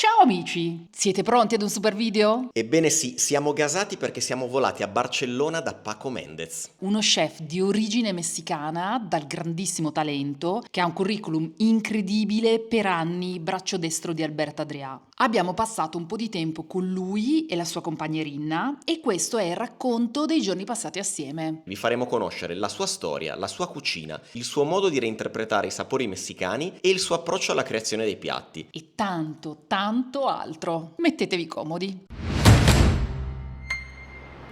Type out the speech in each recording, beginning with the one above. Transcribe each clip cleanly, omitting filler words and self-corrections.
Ciao amici, siete pronti ad un super video? Ebbene sì, siamo gasati perché siamo volati a Barcellona da Paco Mendez. Uno chef di origine messicana, dal grandissimo talento, che ha un curriculum incredibile, per anni braccio destro di Alberto Adrià. Abbiamo passato un po' di tempo con lui e la sua compagna Rinna e questo è il racconto dei giorni passati assieme. Vi faremo conoscere la sua storia, la sua cucina, il suo modo di reinterpretare i sapori messicani e il suo approccio alla creazione dei piatti. E tanto altro. Mettetevi comodi.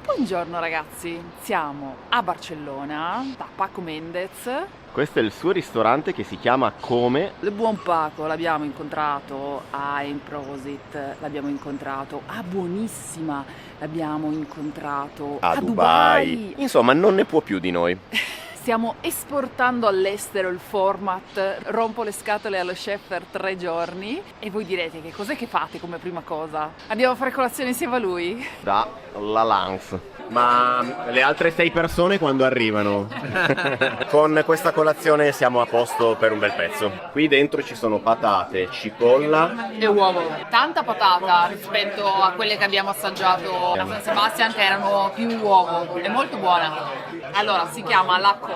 Buongiorno ragazzi, siamo a Barcellona da Paco Mendez. Questo è il suo ristorante che si chiama come? Il buon Paco l'abbiamo incontrato a Improsit, l'abbiamo incontrato a Buonissima, l'abbiamo incontrato A Dubai. Insomma, non ne può più di noi. Stiamo esportando all'estero il format Rompo le scatole allo chef per 3 giorni e voi direte che cos'è che fate come prima cosa? Andiamo a fare colazione insieme a lui? Da La Lance. Ma le altre 6 persone quando arrivano? Con questa colazione siamo a posto per un bel pezzo. Qui dentro ci sono patate, cipolla E uovo. Tanta patata rispetto a quelle che abbiamo assaggiato a San Sebastian che erano più uovo. È molto buona. Allora, si chiama la con.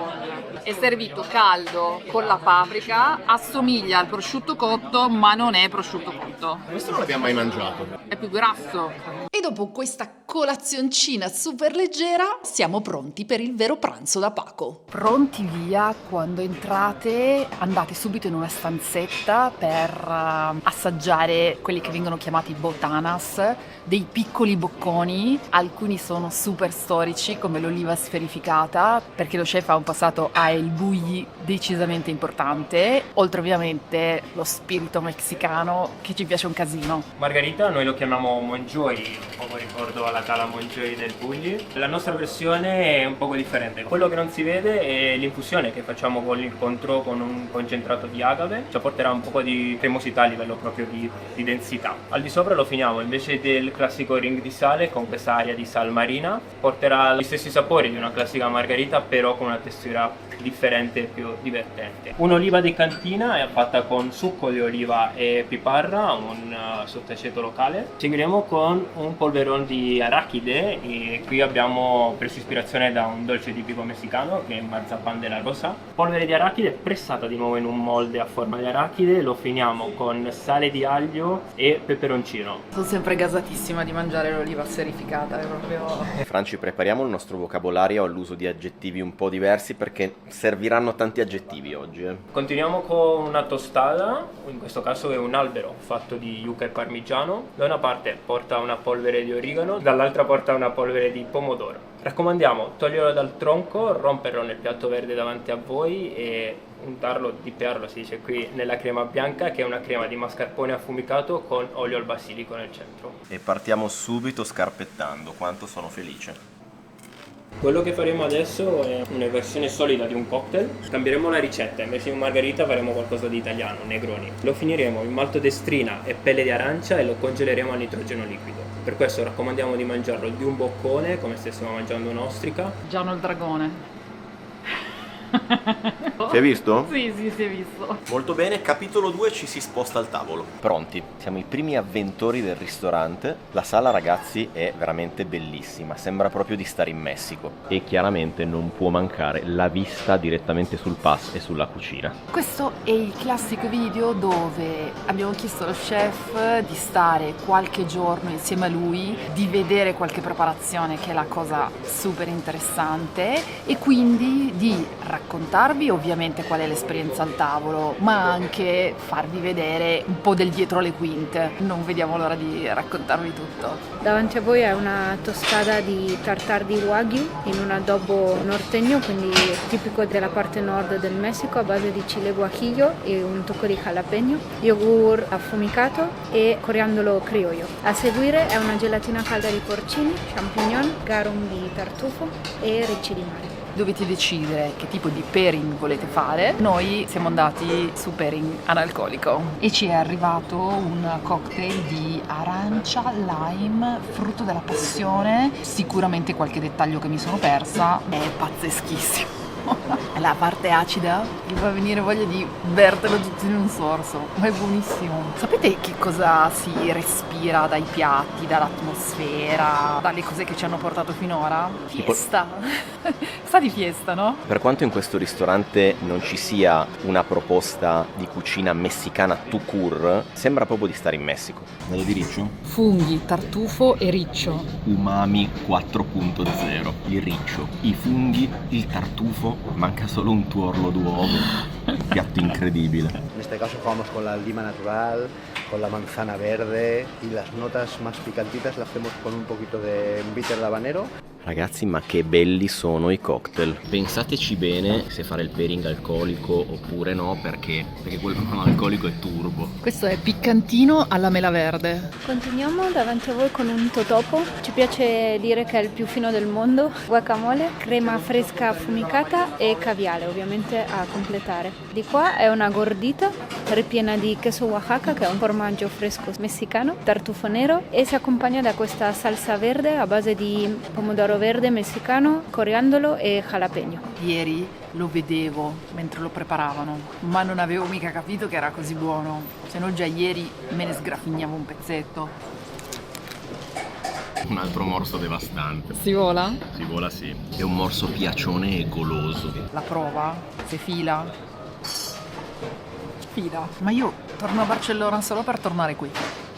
È servito caldo con la paprika, assomiglia al prosciutto cotto, ma non è prosciutto cotto. Questo non l'abbiamo mai mangiato. È più grasso. E dopo questa colazioncina super leggera, siamo pronti per il vero pranzo da Paco. Pronti via, quando entrate andate subito in una stanzetta per assaggiare quelli che vengono chiamati botanas, dei piccoli bocconi. Alcuni sono super storici come l'oliva sferificata, perché lo chef ha un passato a El Bulli decisamente importante, oltre ovviamente lo spirito messicano che ci piace un casino. Margarita noi lo chiamiamo Monjoy, un po' ricordo alla tala Monjoy del Pugli. La nostra versione è un poco differente. Quello che non si vede è l'infusione che facciamo con l'incontro con un concentrato di agave. Ci apporterà un po' di cremosità a livello proprio di densità. Al di sopra lo finiamo invece del classico ring di sale con questa aria di sal marina. Porterà gli stessi sapori di una classica margarita, però con una textura differente e più divertente. Un'oliva di cantina è fatta con succo di oliva e piparra, un sottaceto locale. Seguiremo con un polverone di arachide e qui abbiamo preso ispirazione da un dolce tipico messicano che è mazapán de la rosa. Polvere di arachide pressata di nuovo in un molde a forma di arachide, lo finiamo con sale di aglio e peperoncino. Sono sempre gasatissima di mangiare l'oliva sferificata, è proprio... Franci, prepariamo il nostro vocabolario all'uso di aggettivi un po' diversi perché serviranno tanti aggettivi oggi. Continuiamo con una tostada, in questo caso è un albero fatto di yuca e parmigiano. Da una parte porta una polvere di origano, dall'altra porta una polvere di pomodoro. Raccomandiamo toglierlo dal tronco, romperlo nel piatto verde davanti a voi e untarlo, dippiarlo si dice qui, nella crema bianca che è una crema di mascarpone affumicato con olio al basilico nel centro. E partiamo subito scarpettando, quanto sono felice. Quello che faremo adesso è una versione solida di un cocktail. Cambieremo la ricetta, invece di un margarita faremo qualcosa di italiano, Negroni. Lo finiremo in maltodestrina e pelle di arancia e lo congeleremo a nitrogeno liquido. Per questo raccomandiamo di mangiarlo di un boccone, come se stessimo mangiando un'ostrica. Giano il dragone. Si è visto? Sì, si è visto. Molto bene, capitolo 2, ci si sposta al tavolo. Pronti, siamo i primi avventori del ristorante. La sala, ragazzi, è veramente bellissima, sembra proprio di stare in Messico. E chiaramente non può mancare la vista direttamente sul pass e sulla cucina. Questo è il classico video dove abbiamo chiesto allo chef di stare qualche giorno insieme a lui, di vedere qualche preparazione, che è la cosa super interessante, e quindi di raccontarvi ovviamente qual è l'esperienza al tavolo, ma anche farvi vedere un po' del dietro le quinte. Non vediamo l'ora di raccontarvi tutto. Davanti a voi è una tostada di tartar di wagyu in un adobo norteño, quindi tipico della parte nord del Messico, a base di chile guajillo e un tocco di jalapeño, yogurt affumicato e coriandolo criollo. A seguire è una gelatina calda di porcini, champignon, garum di tartufo e ricci di mare. Dovete decidere che tipo di pairing volete fare. Noi siamo andati su pairing analcolico e ci è arrivato un cocktail di arancia, lime, frutto della passione. Sicuramente qualche dettaglio che mi sono persa, è pazzeschissimo. La parte acida mi fa venire voglia di bertelo tutto in un sorso, ma è buonissimo. Sapete che cosa si respira dai piatti, dall'atmosfera, dalle cose che ci hanno portato finora? Fiesta. Sa di fiesta, no? Per quanto in questo ristorante non ci sia una proposta di cucina messicana tout court, sembra proprio di stare in Messico. Meglio di riccio? Funghi, tartufo e riccio. Umami 4.0. Il riccio, i funghi, il tartufo, manca solo un tuorlo d'uovo. Piatto incredibile. En este caso jugamos con la lima natural, con la manzana verde y las notas más picantitas las hacemos con un poquito de bitter de habanero. Ragazzi, ma che belli sono i cocktail. Pensateci bene se fare il pairing alcolico oppure no, perché quello non alcolico è turbo. Questo è piccantino alla mela verde. Continuiamo davanti a voi con un totopo, ci piace dire che è il più fino del mondo, guacamole, crema fresca affumicata e caviale ovviamente a completare. Di qua è una gordita ripiena di queso Oaxaca, che è un formaggio fresco messicano, tartufo nero, e si accompagna da questa salsa verde a base di pomodoro verde messicano, coriandolo e jalapeno. Ieri lo vedevo mentre lo preparavano, ma non avevo mica capito che era così buono. Se no già ieri me ne sgraffignavo un pezzetto. Un altro morso devastante. Si vola? Si vola, sì. È un morso piacione e goloso. La prova? Se fila? Fila. Ma io torno a Barcellona solo per tornare qui.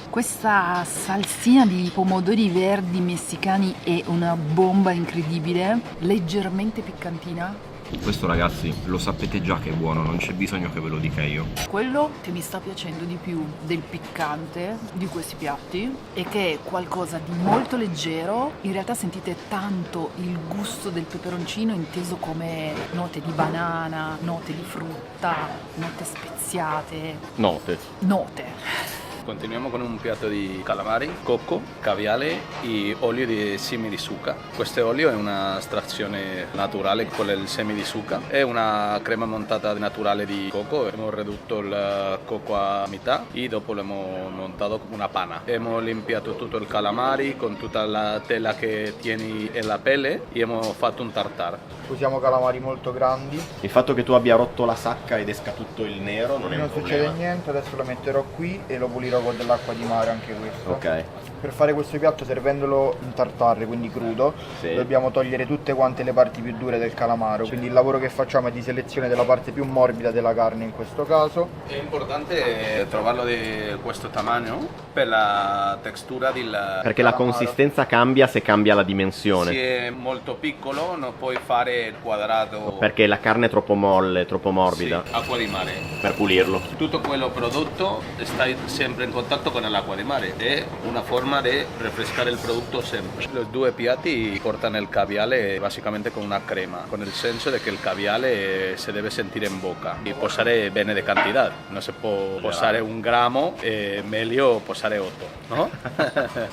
Questa salsina di pomodori verdi messicani è una bomba incredibile, leggermente piccantina. Questo, ragazzi, lo sapete già che è buono, non c'è bisogno che ve lo dica io. Quello che mi sta piacendo di più del piccante di questi piatti è che è qualcosa di molto leggero. In realtà sentite tanto il gusto del peperoncino inteso come note di banana, note di frutta, note speziate. Note. Continuiamo con un piatto di calamari, cocco, caviale e olio di semi di zucca. Questo olio è una estrazione naturale con il semi di zucca. È una crema montata naturale di cocco. Abbiamo ridotto il cocco a metà e dopo l'abbiamo montato come una panna. Abbiamo limpiato tutto il calamari con tutta la tela che tiene nella pelle e abbiamo fatto un tartar. Usiamo calamari molto grandi. Il fatto che tu abbia rotto la sacca ed esca tutto il nero non è un Non problema. succede niente, adesso lo metterò qui e lo pulirò con dell'acqua di mare anche questo. Ok. Per fare questo piatto, servendolo in tartare, quindi crudo, Sì. dobbiamo togliere tutte quante le parti più dure del calamaro. Quindi il lavoro che facciamo è di selezione della parte più morbida della carne in questo caso. È importante trovarlo di questo tamaño per la textura del Perché la Calamaro. consistenza cambia se cambia la dimensione. Se è molto piccolo non puoi fare il quadrato. Perché la carne è troppo molle, troppo morbida. Sì, acqua di mare. Per pulirlo. Tutto quello prodotto stai sempre in contatto con l'acqua di mare. È una forma di rinfrescare il prodotto sempre. I due piatti portano il caviale basicamente con una crema, con il senso che il caviale si deve sentire in bocca e posare bene di quantità. Non si può posare 1 grammo, è meglio posare 8, no?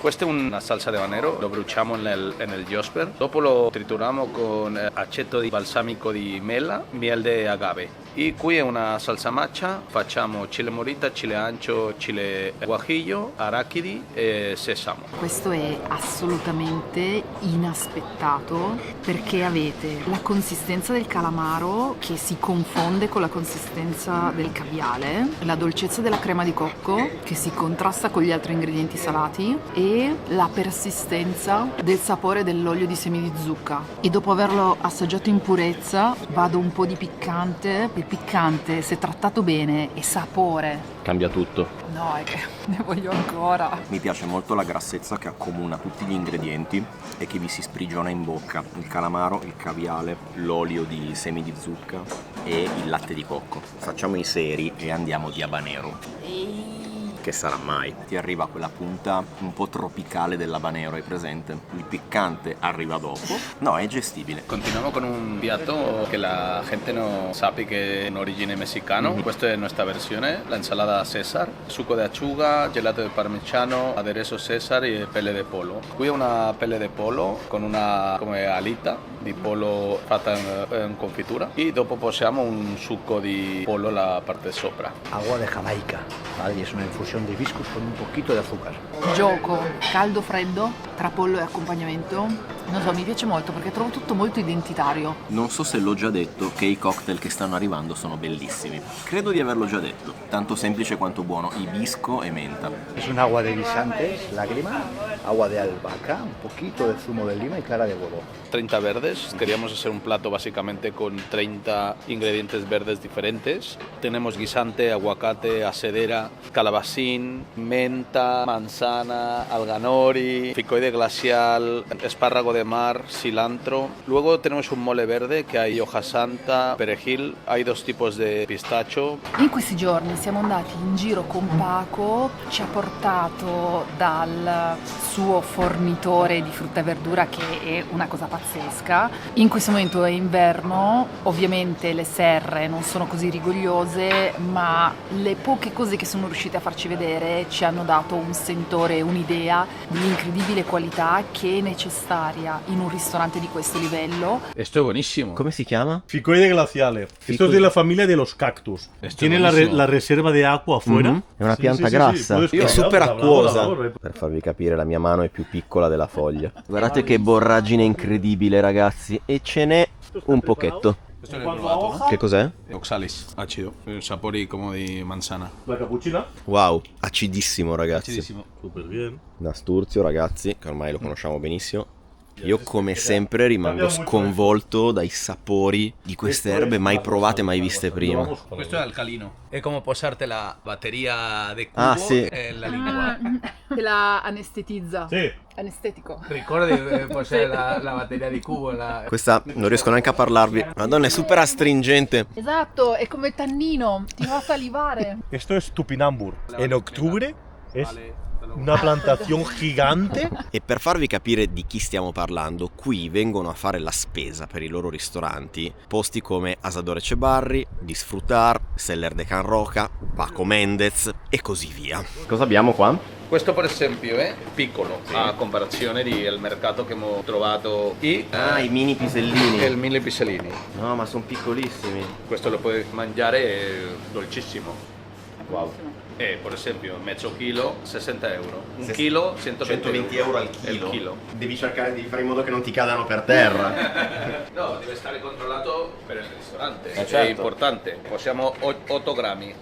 Questa è una salsa di habanero, lo bruciamo nel Josper, dopo lo trituriamo con aceto di balsamico di mela, miel di agave. E qui è una salsa matcha, facciamo chile morita, chile ancho, chile guajillo, arachidi e sesamo. Questo è assolutamente inaspettato perché avete la consistenza del calamaro che si confonde con la consistenza del caviale, la dolcezza della crema di cocco che si contrasta con gli altri ingredienti salati e la persistenza del sapore dell'olio di semi di zucca. E dopo averlo assaggiato in purezza vado un po' di piccante. Il piccante, se trattato bene, e sapore. Cambia tutto. No, è che ne voglio ancora. Mi piace molto la grassezza che accomuna tutti gli ingredienti e che vi si sprigiona in bocca. Il calamaro, il caviale, l'olio di semi di zucca e il latte di cocco. Facciamo i seri e andiamo di habanero. Che sarà mai? Ti arriva quella punta un po' tropicale dell'habanero, hai presente? Il piccante arriva dopo. No, è gestibile. Continuiamo con un piatto che la gente non sabe che è in origine messicano. Questa è la nostra versione, la ensalada César, succo di acciuga, gelato di parmigiano, aderezo César e pelle di pollo. Qui è una pelle di pollo con una come alita di pollo fatta in confitura e dopo possiamo un succo di pollo la parte sopra. Agua de Jamaica, ¿vale? Y es una infusión de hibiscus con un poquito de azúcar. Gioco caldo-freddo tra pollo e accompagnamento Non so, mi piace molto perché trovo tutto molto identitario. Non so se l'ho già detto che i cocktail che stanno arrivando sono bellissimi. Credo di averlo già detto. Tanto semplice quanto buono, hibisco e menta. Es un agua de guisantes, lágrima, agua de albahaca, un poquito de zumo de lima y clara de huevo. 30 verdes. Queríamos hacer un plato básicamente con 30 ingredientes verdes diferentes. Tenemos guisante, aguacate, acedera, calabacín, menta, manzana, alganori, ficoide glacial, espárrago de mar, cilantro. Luego tenemos un mole verde que hay hoja santa, perejil. Hay 2 tipos de pistacho. In questi giorni siamo andati in giro con Paco, ci ha portato dal suo fornitore di frutta e verdura che è una cosa pazzesca. In questo momento è inverno, ovviamente le serre non sono così rigogliose, ma le poche cose che sono riuscite a farci vedere ci hanno dato un sentore, un'idea dell'incredibile qualità che è necessaria in un ristorante di questo livello. Esto es buenísimo. Come si chiama? Ficoide glaciales. Esto es de la familia de los cactus. Tiene la reserva de agua afuera. È una pianta grassa. È super acquosa. Per farvi capire, la mia mano è più piccola della foglia. Guardate che borragine incredibile, ragazzi. E ce n'è un pochetto. Esto lo he probado, ¿no? Che cos'è? Oxalis, ácido. Sapori como di manzana. La cappuccina. Wow, acidissimo, ragazzi. Acidissimo. Super bien. Nasturzio, ragazzi, che ormai lo conosciamo benissimo. Io come sempre rimango sconvolto dai sapori di queste erbe mai provate, mai viste prima. Questo è alcalino. È come posarte la batteria di cubo Ah, sì. nella lingua. Te la anestetizza. Sì. Anestetico. Ricordi posare la batteria di cubo? Questa non riesco neanche a parlarvi. Madonna, è super astringente. Esatto, è come tannino, ti fa salivare. Esto es Tupinambur. En octubre es una plantación gigante. E per farvi capire di chi stiamo parlando, qui vengono a fare la spesa per i loro ristoranti posti come Asador Echevarri, Disfrutar, Seller de Can Roca, Paco Mendez e così via. Cosa abbiamo qua? Questo per esempio è piccolo, a comparazione del mercato che abbiamo trovato qui. Ah, i mini pisellini. Il mille pisellini. No, ma sono piccolissimi. Questo lo puoi mangiare, è dolcissimo. Wow. E per esempio mezzo chilo 60 euro, un chilo 120 euro al chilo. Devi cercare di fare in modo che non ti cadano per terra. No, deve stare controllato per il ristorante, certo. è importante. Possiamo 8 grammi,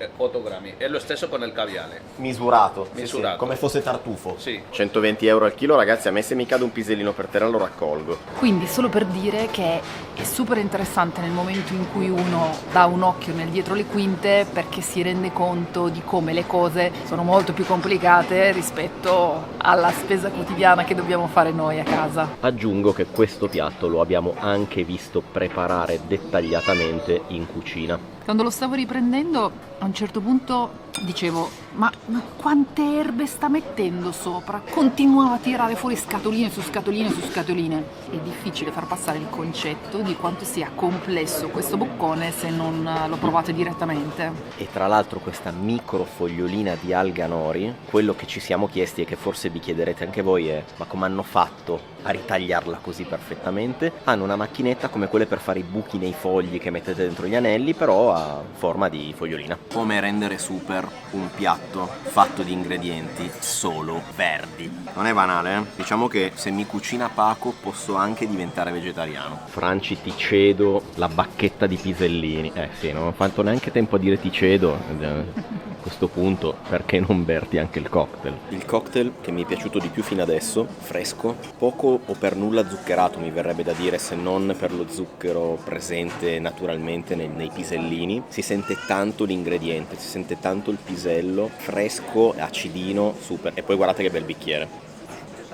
è lo stesso con il caviale. Misurato. Misurato. Sì, come fosse tartufo. Sì. 120 euro al chilo, ragazzi, a me se mi cade un pisellino per terra lo raccolgo. Quindi solo per dire che è super interessante nel momento in cui uno dà un occhio nel dietro le quinte, perché si rende conto di come le cose sono molto più complicate rispetto alla spesa quotidiana che dobbiamo fare noi a casa. Aggiungo che questo piatto lo abbiamo anche visto preparare dettagliatamente in cucina. Quando lo stavo riprendendo, a un certo punto dicevo, ma quante erbe sta mettendo sopra? Continuava a tirare fuori scatoline su scatoline su scatoline. È difficile far passare il concetto di quanto sia complesso questo boccone se non lo provate direttamente. E tra l'altro questa micro fogliolina di alga nori, quello che ci siamo chiesti e che forse vi chiederete anche voi è: ma come hanno fatto a ritagliarla così perfettamente? Hanno una macchinetta come quelle per fare i buchi nei fogli che mettete dentro gli anelli, però a forma di fogliolina. Come rendere super un piatto fatto di ingredienti solo verdi. Non è banale, eh? Diciamo che se mi cucina Paco posso anche diventare vegetariano. Franci, ti cedo la bacchetta di pisellini. Sì, non ho fatto neanche tempo a dire ti cedo. A questo punto perché non berti anche il cocktail? Il cocktail che mi è piaciuto di più fino adesso, fresco, poco o per nulla zuccherato mi verrebbe da dire, se non per lo zucchero presente naturalmente nei pisellini. Si sente tanto l'ingrediente, si sente tanto il pisello, fresco, acidino, super. E poi guardate che bel bicchiere.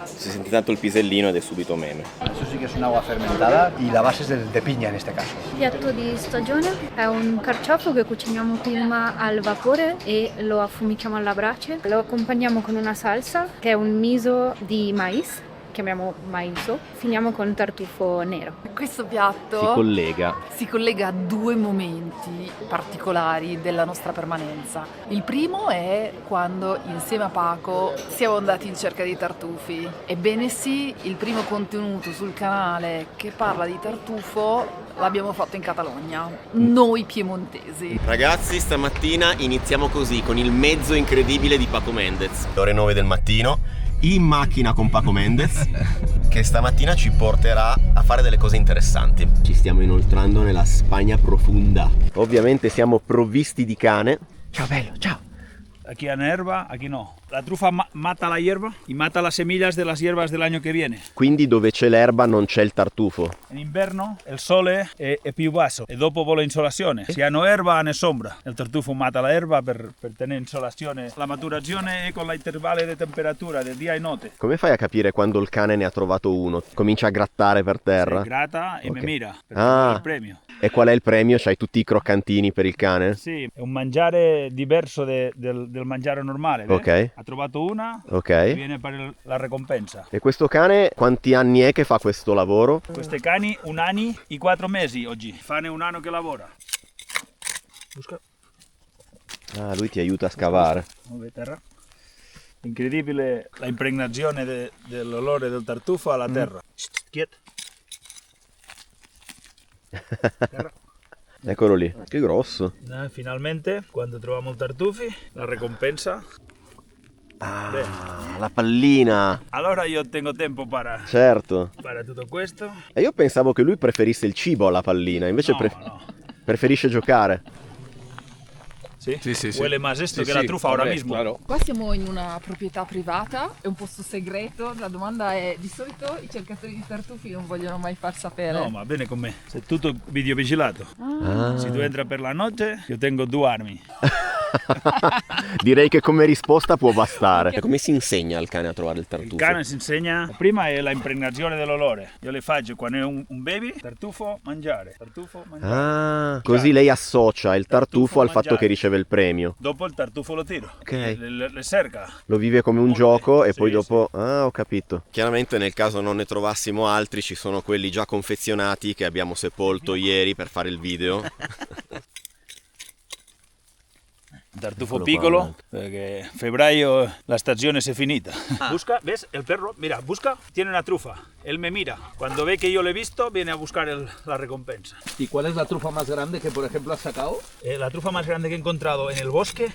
Si sente tanto il pisellino ed è subito meme. Eso sí que es un agua fermentada y la base es de piña en este caso. Piatto di stagione è un carciofo che cuciniamo prima al vapore e lo affumichiamo alla brace. Lo accompagniamo con una salsa che è un miso di mais, chiamiamo maiso, finiamo con tartufo nero. Questo piatto si collega a 2 momenti particolari della nostra permanenza. Il primo è quando insieme a Paco siamo andati in cerca di tartufi. Ebbene sì, il primo contenuto sul canale che parla di tartufo l'abbiamo fatto in Catalogna, noi piemontesi. Ragazzi, stamattina iniziamo così, con il mezzo incredibile di Paco Mendez. Ore 9 del mattino in macchina con Paco Mendez, che stamattina ci porterà a fare delle cose interessanti. Ci stiamo inoltrando nella Spagna profunda. Ovviamente siamo provvisti di cane. Ciao bello, ciao. Aquí hay hierba, aquí no. La trufa mata la hierba y mata las semillas de las hierbas del año que viene. Quindi dove c'è l'erba non c'è il tartufo. In inverno il sole è più basso e dopo vuole insolazione. Se hanno erba né sombra. Il tartufo mata la erba per tenere insolazione. La maturazione è con l'intervallo di temperatura del dia e notte. Come fai a capire quando il cane ne ha trovato uno? Comincia a grattare per terra? Si gratta e mi mira per trovare il premio. E qual è il premio? C'hai tutti i croccantini per il cane? Sì, è un mangiare diverso del mangiare normale. Ok. Ha trovato una, ok, viene per la ricompensa. E questo cane quanti anni è che fa questo lavoro? Questi cani 1 anno e 4 mesi oggi. Fanno 1 anno che lavora. Busca. Ah, lui ti aiuta a scavare. Muove terra. Incredibile la impregnazione dell'olore del tartufo alla terra. Quieto. Terra. Eccolo lì, che grosso. Finalmente, quando troviamo il tartufi, la ricompensa. Ah, la pallina. Allora io tengo tempo per tutto questo. E io pensavo che lui preferisse il cibo alla pallina, invece no. preferisce giocare. Sì. Huele más esto che la trufa ora mismo. Claro. Qua siamo in una proprietà privata, è un posto segreto. La domanda è: di solito i cercatori di tartufi non vogliono mai far sapere. No, ma bene con me. È tutto videovigilato. Se tu entri per la notte, io tengo 2 armi. Direi che come risposta può bastare. E come si insegna al cane a trovare il tartufo? Il cane si insegna, prima è la impregnazione dell'olore. Io le faccio quando è un baby, tartufo, mangiare. Ah, così lei associa il tartufo al fatto che riceve il premio. Dopo il tartufo lo tiro. Ok. Le cerca. Lo vive come un gioco e poi dopo... Ah, ho capito. Chiaramente nel caso non ne trovassimo altri, ci sono quelli già confezionati che abbiamo sepolto ieri per fare il video. Tartufo piccolo, perché febbraio la stagione si è finita. Busca, ves, el perro, mira, busca, tiene una trufa. Él me mira. Cuando ve que yo le he visto, viene a buscar la recompensa. ¿Y cuál es la trufa más grande que, por ejemplo, has sacado? La trufa más grande que he encontrado en el bosque,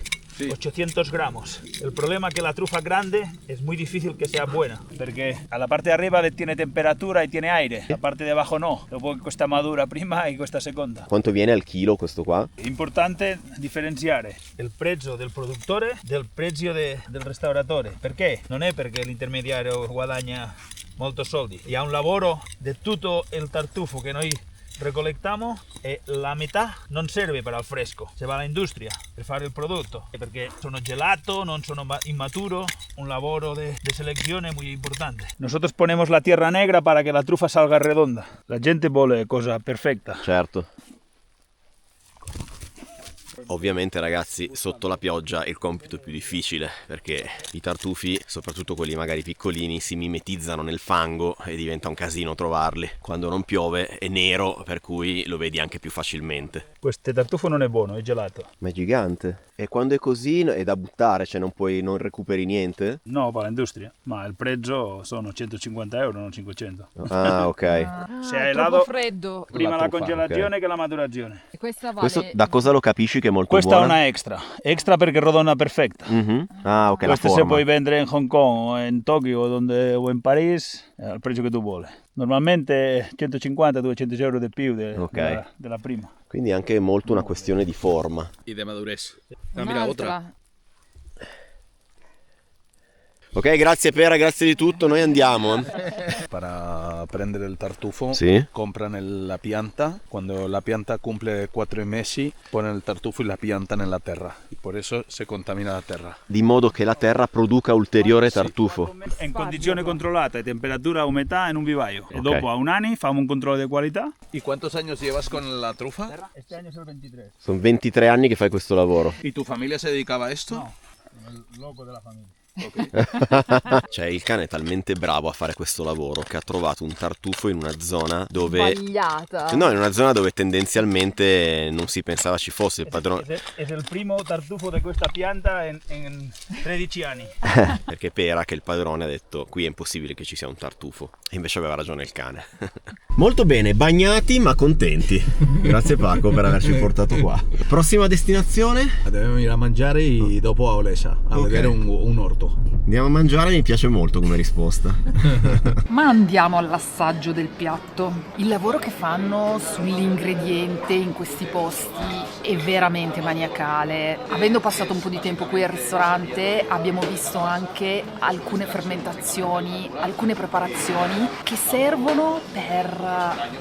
800 gramos. El problema es que la trufa grande es muy difícil que sea buena, porque a la parte de arriba tiene temperatura y tiene aire, la parte de abajo no. Dopo questa madura prima e questa seconda. Quanto viene al chilo questo qua? È importante differenziare il prezzo del produttore del prezzo del restauratore. Perché? Non è perché l'intermediario guadagna molto soldi. E ha un lavoro di tutto il tartufo che noi recolectiamo e la metà non serve per il fresco, se va all'industria per fare il prodotto, perché sono gelato, non sono inmaturo, un lavoro de selección muy importante. Nosotros ponemos la tierra negra para que la trufa salga redonda. La gente vuole cosa perfetta. Certo. Ovviamente ragazzi, sotto la pioggia il compito è più difficile, perché i tartufi, soprattutto quelli magari piccolini, si mimetizzano nel fango e diventa un casino trovarli. Quando non piove è nero, per cui lo vedi anche più facilmente. Questo tartufo non è buono, è gelato. Ma è gigante. E quando è così è da buttare, cioè non recuperi niente? No, per l'industria, ma il prezzo sono 150 euro, non 500. Ah, ok. Se hai troppo freddo. Prima la congelazione che la maturazione. E questa vale... Questo da cosa lo capisci che è molto questa buona? Questa è una extra perché rodona perfetta. Ah, ok, questa la forma. Se puoi vendere in Hong Kong o in Tokyo o in Parigi al prezzo che tu vuoi. Normalmente 150-200 euro di più della prima. Quindi è anche molto una questione di forma. Y de madurez. Ah, mira, otra. Ok, grazie Pera, grazie di tutto, noi andiamo. Para prendere il tartufo, sì, comprano la pianta. Quando la pianta cumple 4 mesi, ponen il tartufo e la pianta nella terra. E per eso si contamina la terra. Di modo che la terra produca ulteriore tartufo. In condizione controllata, temperatura, umidità in un vivaio. E dopo a 1 anno facciamo un controllo di qualità. ¿Y cuántos años llevas con la trufa? Este año sono 23. Sono 23 anni che fai questo lavoro. ¿Y tu familia se dedicaba a esto? No, el loco della famiglia. Okay. Cioè il cane è talmente bravo a fare questo lavoro che ha trovato un tartufo in una zona dove... Sbagliata. No, in una zona dove tendenzialmente non si pensava ci fosse il padrone. È il primo tartufo di questa pianta in 13 anni. Perché Pera, che il padrone, ha detto qui è impossibile che ci sia un tartufo. E invece aveva ragione il cane. Molto bene, bagnati ma contenti. Grazie Paco per averci portato qua. Prossima destinazione? Dobbiamo ir a mangiare e dopo a Olesa a vedere un orto. piatto. Andiamo a mangiare, mi piace molto come risposta. Ma andiamo all'assaggio del piatto. Il lavoro che fanno sull'ingrediente in questi posti è veramente maniacale. Avendo passato un po' di tempo qui al ristorante, abbiamo visto anche alcune fermentazioni, alcune preparazioni che servono per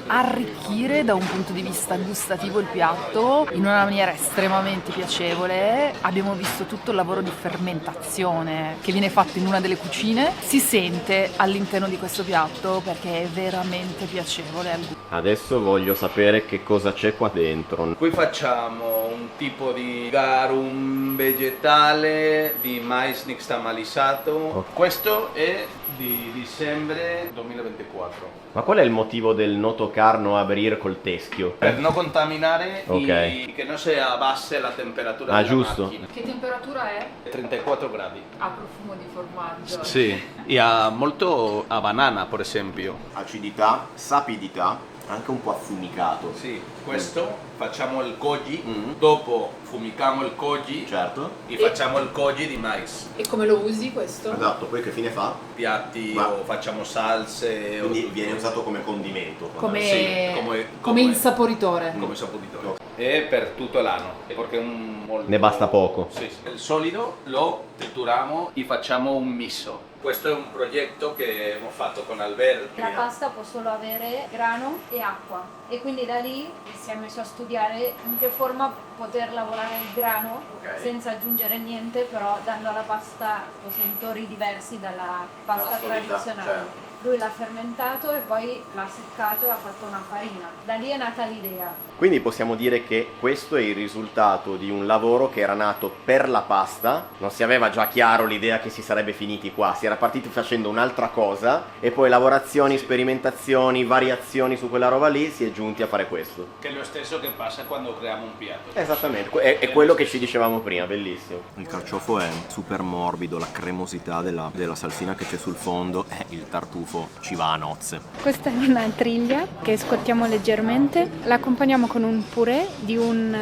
arricchire da un punto di vista gustativo il piatto in una maniera estremamente piacevole. Abbiamo visto tutto il lavoro di fermentazione che viene fatto in una delle cucine, si sente all'interno di questo piatto perché è veramente piacevole al gusto. Adesso voglio sapere che cosa c'è qua dentro. Qui facciamo un tipo di garum vegetale di mais nixtamalizzato. Questo è di dicembre 2024. Ma qual è il motivo del no tocar, no abrir col teschio? Per non contaminare Ok. e che non si abbassi la temperatura della giusto. macchina. Che temperatura è? 34 gradi. Ha profumo di formaggio. Sì, e ha molto a banana, per esempio. Acidità, sapidità, anche un po' affumicato. Sì, questo facciamo il goji, dopo fumichiamo il goji, Certo. e facciamo il goji di mais. E come lo usi questo? Esatto, poi che fine fa? Piatti Ma- o facciamo salse. Quindi o viene usato come condimento. Come, Sì, come insaporitore. come saporitore. E per tutto l'anno, perché è un molto... Ne basta poco. Sì, sì. Il solido lo trituriamo e facciamo un miso. Questo è un progetto che abbiamo fatto con Albert. La pasta può solo avere grano e acqua e quindi da lì si è messo a studiare in che forma poter lavorare il grano senza aggiungere niente, però dando alla pasta sentori diversi dalla pasta tradizionale. certo. Lui l'ha fermentato e poi l'ha seccato e ha fatto una farina. Da lì è nata l'idea. Quindi possiamo dire che questo è il risultato di un lavoro che era nato per la pasta, non si aveva già chiaro l'idea che si sarebbe finiti qua, si era partiti facendo un'altra cosa e poi lavorazioni, sperimentazioni, variazioni su quella roba lì si è giunti a fare questo. Che è lo stesso che passa quando creiamo un piatto. Esattamente, è quello che ci dicevamo prima, bellissimo. Il carciofo è super morbido, la cremosità della salsina che c'è sul fondo, il tartufo ci va a nozze. Questa è una triglia che scottiamo leggermente, la accompagniamo con un purè di un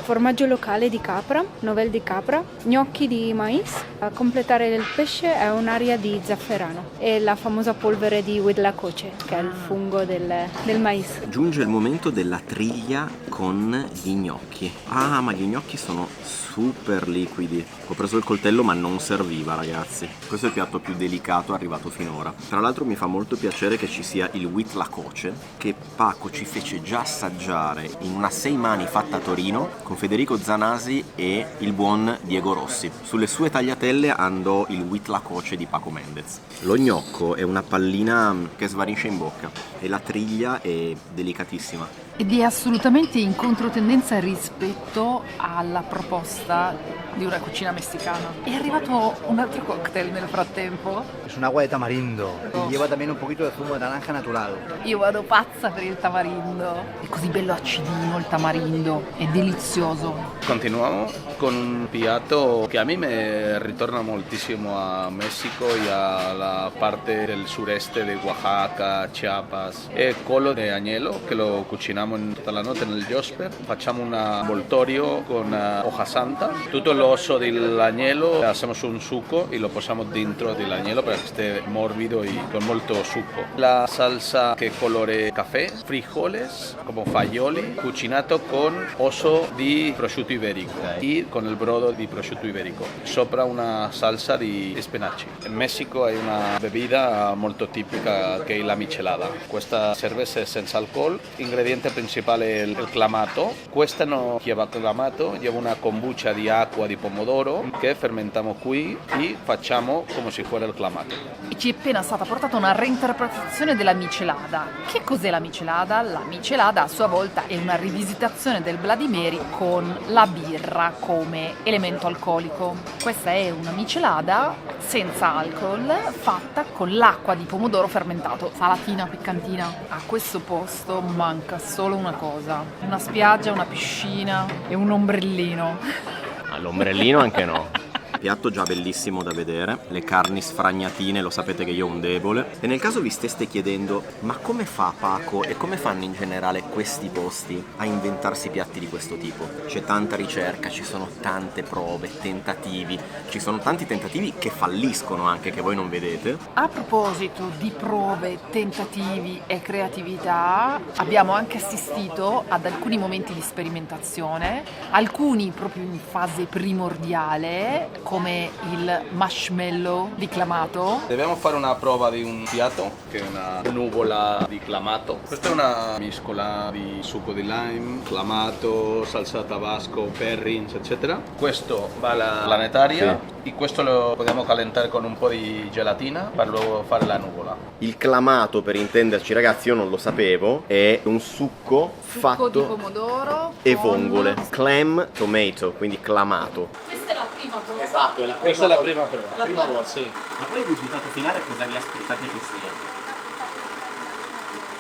formaggio locale di capra, novel di capra, gnocchi di mais. A completare il pesce è un'aria di zafferano e la famosa polvere di huitlacoche, che è il fungo del mais. Giunge il momento della triglia con gli gnocchi. Ah, ma gli gnocchi sono super liquidi. Ho preso il coltello ma non serviva, ragazzi. Questo è il piatto più delicato arrivato finora. Tra l'altro mi fa molto piacere che ci sia il huitlacoche che Paco ci fece già assaggiare in una 6 mani fatta a Torino con Federico Zanasi e il buon Diego Rossi. Sulle sue tagliatelle andò il huitlacoche di Paco Mendez. Lo gnocco è una pallina che svarisce in bocca e la triglia è delicatissima. Ed è assolutamente in controtendenza rispetto alla proposta di una cucina messicana. È arrivato un altro cocktail nel frattempo. Es un agua de tamarindo y lleva también un poquito de zumo de naranja natural. Io vado pazza per il tamarindo. È così bello acidino il tamarindo, è delizioso. Continuamos con un piatto che a mí me ritorna moltissimo a Messico e alla parte del sureste de Oaxaca, Chiapas. È collo de agnello che lo cuciniamo tutta la notte nel Josper. Facciamo un avvoltorio con hoja santa. Tutto l'osso dell'agnello hacemos un succo e lo posiamo dentro dell'agnello per che esté morbido e con molto succo. La salsa che colore caffè, frijoles come fagioli, cucinato con osso di prosciutto iberico e con il brodo di prosciutto iberico. Sopra una salsa di spinaci. In Messico è una bevida molto tipica che è la michelada. Questa cerveza è senza alcol, ingrediente principale è il clamato. Questa non lleva clamato, lleva una kombucha di acqua di pomodoro che fermentiamo qui e facciamo come se fosse il clamato. E ci è appena stata portata una reinterpretazione della michelada. Che cos'è la michelada? La michelada a sua volta è una rivisitazione del Bloody Mary con la birra come elemento alcolico. Questa è una michelada senza alcol fatta con l'acqua di pomodoro fermentato, salatina, piccantina. A questo posto manca solo una cosa: una spiaggia, una piscina e un ombrellino. L'ombrellino anche no. Piatto già bellissimo da vedere, le carni sfragnatine, lo sapete che io ho un debole. E nel caso vi steste chiedendo, ma come fa Paco e come fanno in generale questi posti a inventarsi piatti di questo tipo? C'è tanta ricerca, ci sono tante prove, tentativi, ci sono tanti tentativi che falliscono anche, che voi non vedete. A proposito di prove, tentativi e creatività, abbiamo anche assistito ad alcuni momenti di sperimentazione, alcuni proprio in fase primordiale, come il marshmallow di clamato. Dobbiamo fare una prova di un piatto che è una nuvola di clamato. Questa è una mescola di succo di lime, clamato, salsa tabasco, perrins, eccetera. Questo va alla planetaria e questo lo possiamo calentare con un po' di gelatina per luego fare la nuvola. Il clamato, per intenderci ragazzi, io non lo sapevo, è un succo fatto di pomodoro e vongole. Clam tomato, quindi clamato. Questa è la prima prova. Esatto, Questa è la prima prova. La prima volta. Sì. Ma poi il risultato finale cosa vi aspettate che sia?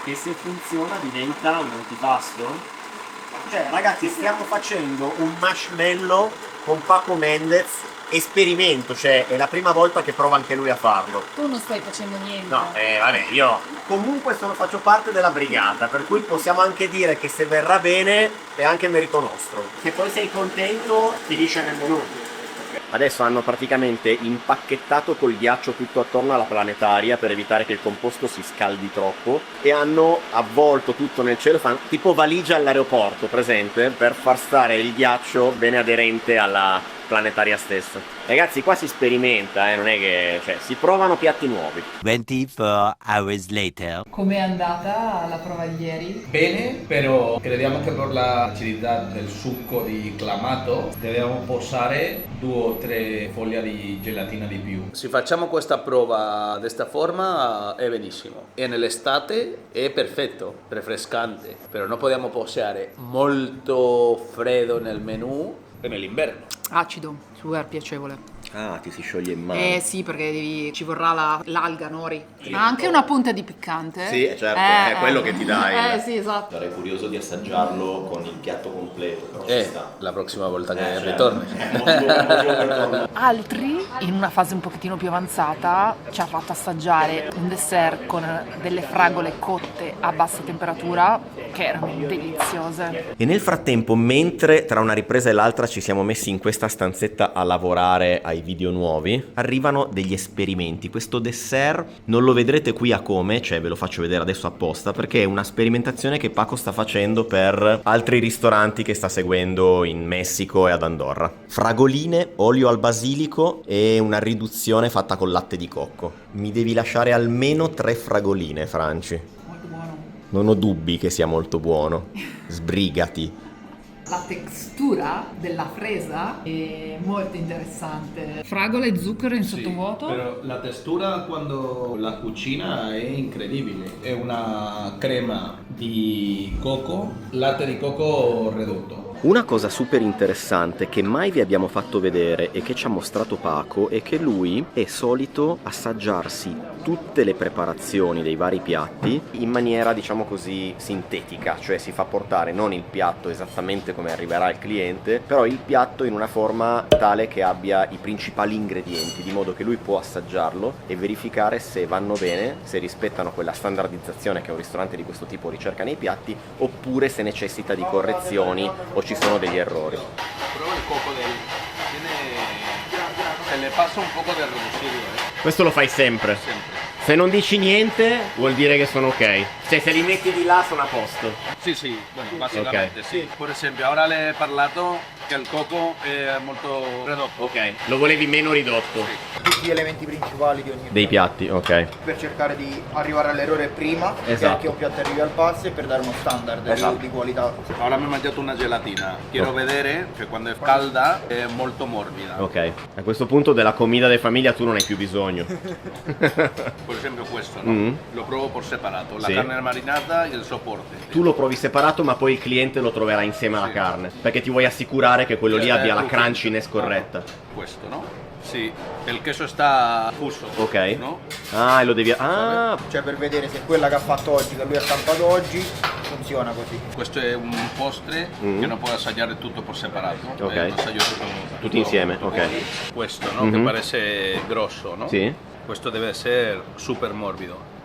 Che se funziona diventa un antipasto? Cioè ragazzi, stiamo facendo un marshmallow con Paco Mendez esperimento, cioè è la prima volta che prova anche lui a farlo. Tu non stai facendo niente. No, vabbè, io comunque faccio parte della brigata, per cui possiamo anche dire che se verrà bene è anche merito nostro. Se poi sei contento, finisce nel menù. Adesso hanno praticamente impacchettato col ghiaccio tutto attorno alla planetaria per evitare che il composto si scaldi troppo e hanno avvolto tutto nel cellophane, tipo valigia all'aeroporto, presente, per far stare il ghiaccio bene aderente alla planetaria stessa. Ragazzi, qua si sperimenta, non è che, cioè, si provano piatti nuovi. 24 hours later. Com'è andata la prova di ieri? Bene, però crediamo che per l'acidità del succo di clamato dobbiamo posare 2 o 3 foglie di gelatina di più. Se facciamo questa prova di questa forma è benissimo. E nell'estate è perfetto, refrescante, però non possiamo posare molto freddo nel menù e nell'inverno. Acido, super piacevole. Ah, ti si scioglie in mano. Sì, perché ci vorrà l'alga nori. Ma anche una punta di piccante. Sì, certo, è quello che ti dai. Sì, esatto. Sarei curioso di assaggiarlo con il piatto completo. Però La prossima volta che certo. ritorni. Altri, in una fase un pochettino più avanzata, ci ha fatto assaggiare un dessert con delle fragole cotte a bassa temperatura che erano deliziose. E nel frattempo, mentre tra una ripresa e l'altra ci siamo messi in questa stanzetta a lavorare ai video nuovi, arrivano degli esperimenti. Questo dessert non lo vedrete qui a come, cioè ve lo faccio vedere adesso apposta, perché è una sperimentazione che Paco sta facendo per altri ristoranti che sta seguendo in Messico e ad Andorra. Fragoline, olio al basilico e una riduzione fatta con latte di cocco. Mi devi lasciare almeno 3 fragoline, Franci. Molto buono. Non ho dubbi che sia molto buono. Sbrigati. La textura della fresa è molto interessante. Fragola e zucchero in sottovuoto. Però la textura quando la cucina è incredibile. È una crema di cocco, latte di cocco ridotto. Una cosa super interessante che mai vi abbiamo fatto vedere e che ci ha mostrato Paco è che lui è solito assaggiarsi tutte le preparazioni dei vari piatti in maniera, diciamo così, sintetica, cioè si fa portare non il piatto esattamente come arriverà al cliente, però il piatto in una forma tale che abbia i principali ingredienti, di modo che lui può assaggiarlo e verificare se vanno bene, se rispettano quella standardizzazione che un ristorante di questo tipo ricerca nei piatti, oppure se necessita di correzioni o ci sono degli errori. Però il cocco se le passa un poco del reducido. Questo lo fai sempre? Sempre. Se non dici niente vuol dire che sono ok. Cioè se li metti di là sono a posto. Sì, bueno, basicamente sì. Per esempio, ora le hai parlato che il cocco è molto ridotto. Ok, lo volevi meno ridotto. Sì. Tutti gli elementi principali di ogni Dei piatti, ok. per cercare di arrivare all'errore prima Esatto. che un piatto arrivi al passo e per dare uno standard di qualità. Ora mi ho mangiato una gelatina. Quiero vedere che quando è calda è molto morbida. Ok, a questo punto della comida di famiglia tu non hai più bisogno. Per esempio questo, no? Lo provo per separato, la Sì. carne marinata e il sopporte. Tu lo provi separato ma poi il cliente lo troverà insieme alla carne, perché ti vuoi assicurare che quello lì abbia la crunchiness corretta. Questo, no? Sì, il queso sta fuso. Ok. No? Ah, e lo devi... Ah, Cioè per vedere se quella che ha fatto oggi, che lui ha stampato oggi, funziona così. Questo è un postre che non puoi assaggiare tutto per separato. Ok. Lo assaggio Tutti insieme, ok. Questo, no? Che parece grosso, no? Sì. Questo deve essere super morbido.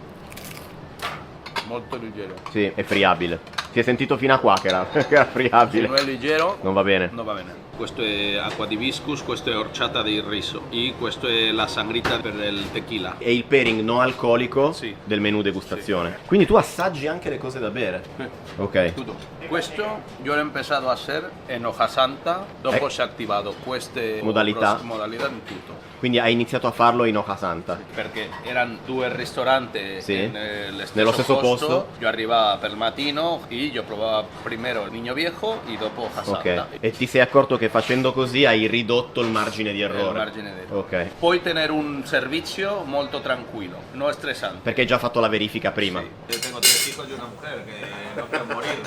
Molto leggero. Sì, è friabile. Si è sentito fino a qua che era, che era friabile. Se non è leggero, non va bene. non va bene. Questo è acqua di hibiscus, questo è horchata di riso e questo è la sangrita per il tequila. È il pairing non alcolico Sì. del menù degustazione. Quindi tu assaggi anche le cose da bere. Ok. Tutto. Questo io l'ho iniziato a hacer en hoja santa, dopo si è attivato queste Modalità. modalità in tutto. Quindi hai iniziato a farlo in hoja santa. Perché erano due ristoranti Sì. nello stesso posto. Io arrivavo per il mattino e io provavo prima il Niño Viejo e dopo hoja santa. Ok. E ti sei accorto che facendo così hai ridotto il margine di errore. Il margine di errore. Ok. Puoi tenere un servizio molto tranquillo, non stressante. Perché hai già fatto la verifica prima. Io tengo 3 hijos y una mujer que no pueden morir.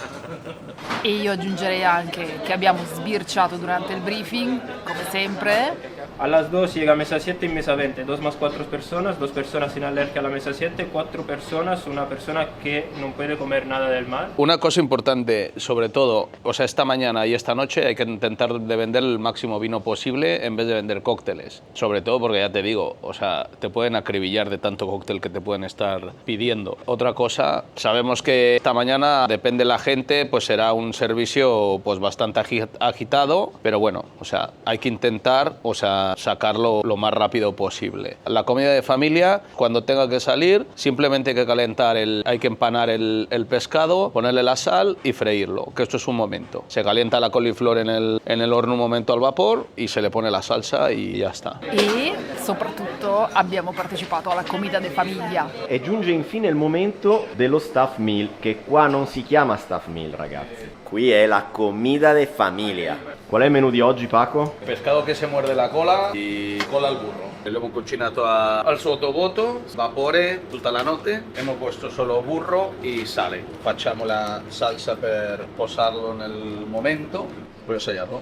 E io aggiungerei anche che abbiamo sbirciato durante il briefing, come sempre. A las 2 llega a mesa 7 y mesa 20, 2 más 4 personas, 2 personas sin alergia a la mesa 7, 4 personas, una persona que no puede comer nada del mar. Una cosa importante, sobre todo, o sea, esta mañana y esta noche hay que intentar de vender el máximo vino posible en vez de vender cócteles. Sobre todo porque ya te digo, o sea, te pueden acribillar de tanto cóctel que te pueden estar pidiendo. Otra cosa, sabemos que esta mañana, depende de la gente, pues será un servicio pues bastante agitado, pero bueno, o sea, hay que intentar, o sea, sacarlo lo más rápido posible. La comida de familia, cuando tenga que salir, simplemente hay que calentar, hay que empanar el pescado, ponerle la sal y freírlo, que esto es un momento. Se calienta la coliflor en el horno un momento al vapor y se le pone la salsa y ya está. E soprattutto abbiamo partecipato alla comida de famiglia. E giunge infine il momento dello staff meal, che qua non si chiama staff meal, ragazzi. Qui è la comida de familia. Qual è il menù di oggi, Paco? Pescado que se muerde la cola y cola al burro. Lo hemos cucinato al sottovuoto, vapore tutta la notte. Hemos puesto solo burro y sale. Facciamo la salsa per posarlo nel momento. Puoi assaggiarlo?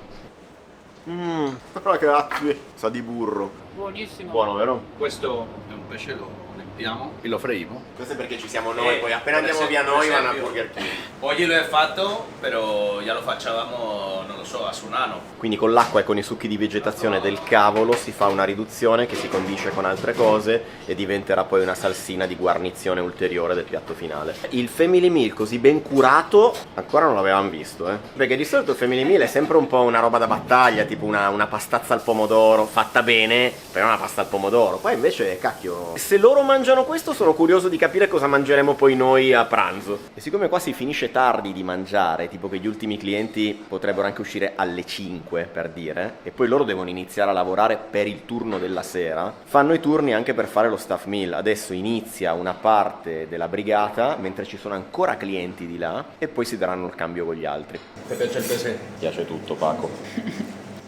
Ragazzi, sa di burro. Buonissimo. Buono, vero? Questo è un pesce, lo limpiamo e lo freimo. Questo è perché ci siamo noi, poi appena andiamo via noi vanno a Burger King. Oggi lo he fatto, però già lo facevamo, non lo so, a Sunano. Quindi con l'acqua e con i succhi di vegetazione del cavolo si fa una riduzione che si condisce con altre cose e diventerà poi una salsina di guarnizione ulteriore del piatto finale. Il family meal così ben curato ancora non l'avevamo visto, perché di solito il family meal è sempre un po' una roba da battaglia, tipo una pastazza al pomodoro fatta bene, però una pasta al pomodoro. Poi invece, cacchio, se loro mangiano questo sono curioso di capire cosa mangeremo poi noi a pranzo. E siccome qua si finisce tardi di mangiare, tipo che gli ultimi clienti potrebbero anche uscire alle 5 per dire, e poi loro devono iniziare a lavorare per il turno della sera, fanno i turni anche per fare lo staff meal. Adesso inizia una parte della brigata mentre ci sono ancora clienti di là e poi si daranno il cambio con gli altri. Ti piace il pesce? Piace tutto, Paco.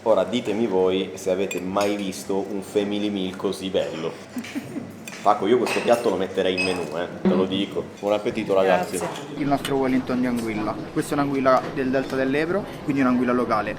Ora ditemi voi se avete mai visto un family meal così bello. Paco, io questo piatto lo metterei in menù, te lo dico. Buon appetito, ragazzi. Grazie. Il nostro Wellington di anguilla. Questa è un'anguilla del delta dell'Ebro, quindi un'anguilla locale.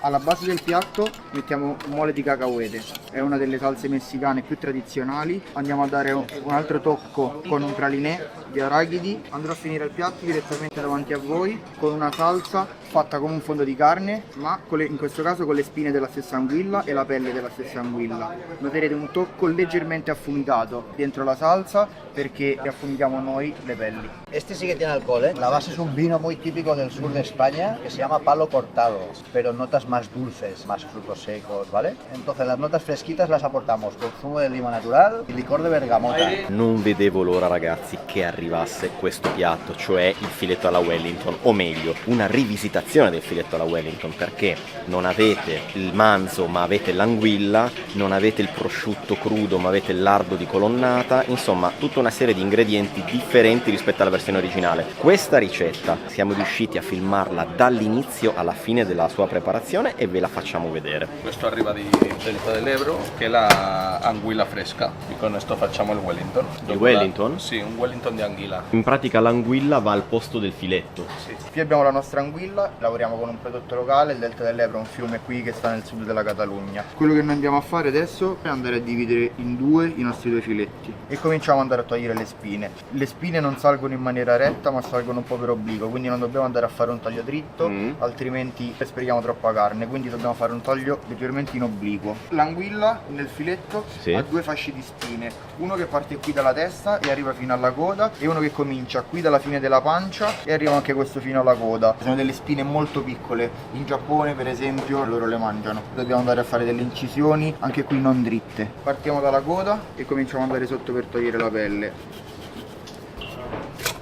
Alla base del piatto mettiamo mole di cacahuete, è una delle salse messicane più tradizionali. Andiamo a dare un altro tocco con un pralinè di arachidi. Andrò a finire il piatto direttamente davanti a voi con una salsa fatta con un fondo di carne, ma in questo caso con le spine della stessa anguilla e la pelle della stessa anguilla. Noterete un tocco leggermente affumicato dentro la salsa perché affumichiamo noi le pelli. Este sí que tiene alcohol, ¿eh? La base es un vino muy típico del sur de España que se llama palo cortado, pero notas más dulces, más frutos secos, ¿vale? Entonces las notas fresquitas las aportamos con zumo de lima natural y licor de bergamota. Non vedevo l'ora, ragazzi, che arrivasse questo piatto, cioè il filetto alla Wellington, o meglio, una rivisitazione del filetto alla Wellington, perché non avete il manzo ma avete l'anguilla, non avete il prosciutto crudo ma avete il lardo di colonnata, insomma tutta una serie di ingredienti differenti rispetto alla versione originale. Questa ricetta siamo riusciti a filmarla dall'inizio alla fine della sua preparazione e ve la facciamo vedere. Questo arriva di Delta dell'Ebro, che è la anguilla fresca e con questo facciamo il Wellington. Il Wellington? Sì, un Wellington di anguilla. In pratica l'anguilla va al posto del filetto. Sì. Qui abbiamo la nostra anguilla, lavoriamo con un prodotto locale, il Delta dell'Ebro è un fiume qui che sta nel sud della Catalogna. Quello che noi andiamo a fare adesso è andare a dividere in due i nostri due filetti e cominciamo ad andare a togliere le spine. Le spine non salgono in maniera retta ma salgono un po' per obbligo, quindi non dobbiamo andare a fare un taglio dritto, altrimenti sprechiamo troppa carne, quindi dobbiamo fare un taglio leggermente in obliquo. L'anguilla nel filetto ha due fasce di spine, uno che parte qui dalla testa e arriva fino alla coda e uno che comincia qui dalla fine della pancia e arriva anche questo fino alla coda. Sono delle spine molto piccole, in Giappone per esempio loro le mangiano. Dobbiamo andare a fare delle incisioni anche qui non dritte. Partiamo dalla coda e cominciamo ad andare sotto per togliere la pelle.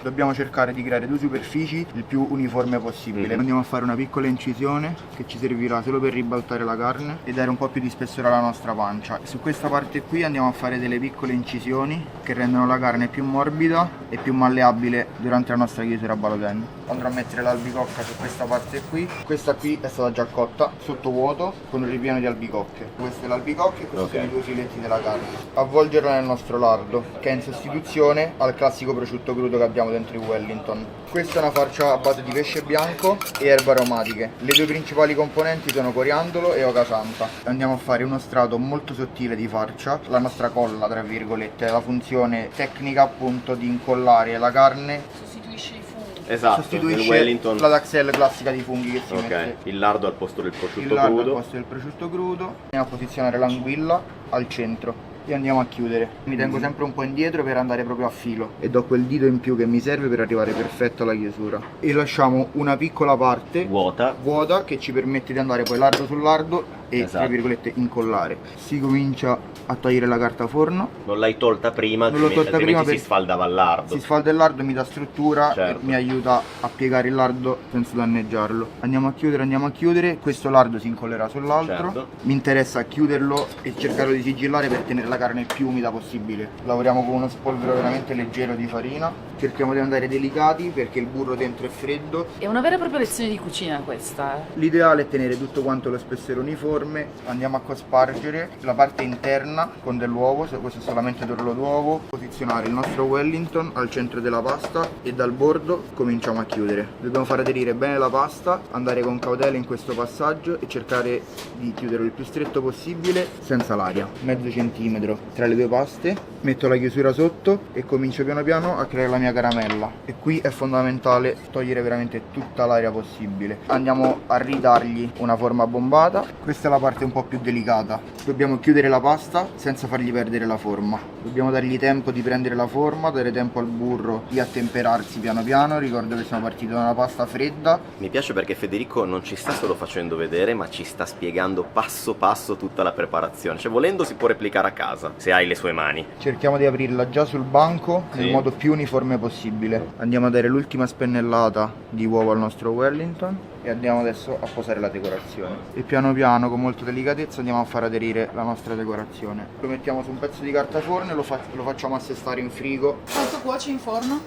Dobbiamo cercare di creare due superfici il più uniforme possibile. Andiamo a fare una piccola incisione che ci servirà solo per ribaltare la carne e dare un po' più di spessore alla nostra pancia. Su questa parte qui andiamo a fare delle piccole incisioni che rendono la carne più morbida e più malleabile durante la nostra chiusura a balotelli. Andrò a mettere l'albicocca su questa parte qui. Questa qui è stata già cotta sotto vuoto con un ripieno di albicocche. Questo è l'albicocca e questi sono i due filetti della carne. Avvolgerla nel nostro lardo, che è in sostituzione al classico prosciutto crudo che abbiamo dentro i Wellington. Questa è una farcia a base di pesce bianco e erbe aromatiche. Le due principali componenti sono coriandolo e oca santa. Andiamo a fare uno strato molto sottile di farcia. La nostra colla, tra virgolette, ha la funzione tecnica appunto di incollare la carne. Sostituisce i funghi. Esatto, Sostituisce Wellington. la Daxel classica di funghi che si mette. Il lardo al posto del prosciutto Il lardo crudo. al posto del prosciutto crudo. Andiamo a posizionare l'anguilla al centro e andiamo a chiudere. Mi tengo sempre un po' indietro per andare proprio a filo e do quel dito in più che mi serve per arrivare perfetto alla chiusura. E lasciamo una piccola parte vuota che ci permette di andare poi lardo sul lardo e tra virgolette incollare. Si comincia a togliere la carta forno. Non l'hai tolta prima, Non l'ho tolta prima si sfaldava il lardo. Si sfalda il lardo, mi dà struttura Certo. e mi aiuta a piegare il lardo senza danneggiarlo. Andiamo a chiudere, questo lardo si incollerà sull'altro. Certo. Mi interessa chiuderlo e cercarlo di sigillare per tenere la carne il più umida possibile. Lavoriamo con uno spolvero veramente leggero di farina. Cerchiamo di andare delicati perché il burro dentro è freddo. È una vera e propria lezione di cucina questa. L'ideale è tenere tutto quanto lo spessore uniforme. Andiamo a cospargere la parte interna con dell'uovo, questo è solamente d'orlo d'uovo. Posizionare il nostro Wellington al centro della pasta e dal bordo cominciamo a chiudere. Dobbiamo far aderire bene la pasta, andare con cautela in questo passaggio e cercare di chiuderlo il più stretto possibile senza l'aria. Mezzo centimetro tra le due paste. Metto la chiusura sotto e comincio piano piano a creare la mia caramella. E qui è fondamentale togliere veramente tutta l'aria possibile. Andiamo a ridargli una forma bombata. Questa è la parte un po' più delicata. Dobbiamo chiudere la pasta senza fargli perdere la forma. Dobbiamo dargli tempo di prendere la forma, dare tempo al burro di attemperarsi piano piano. Ricordo che siamo partiti da una pasta fredda. Mi piace perché Federico non ci sta solo facendo vedere, ma ci sta spiegando passo passo tutta la preparazione. Cioè, volendo si può replicare a casa, se hai le sue mani. Cerchiamo di aprirla già sul banco nel modo più uniforme possibile. Andiamo a dare l'ultima spennellata di uovo al nostro Wellington e andiamo adesso a posare la decorazione. E piano piano, con molta delicatezza, andiamo a far aderire la nostra decorazione. Lo mettiamo su un pezzo di carta forno e lo facciamo assestare in frigo. Quanto cuoci in forno?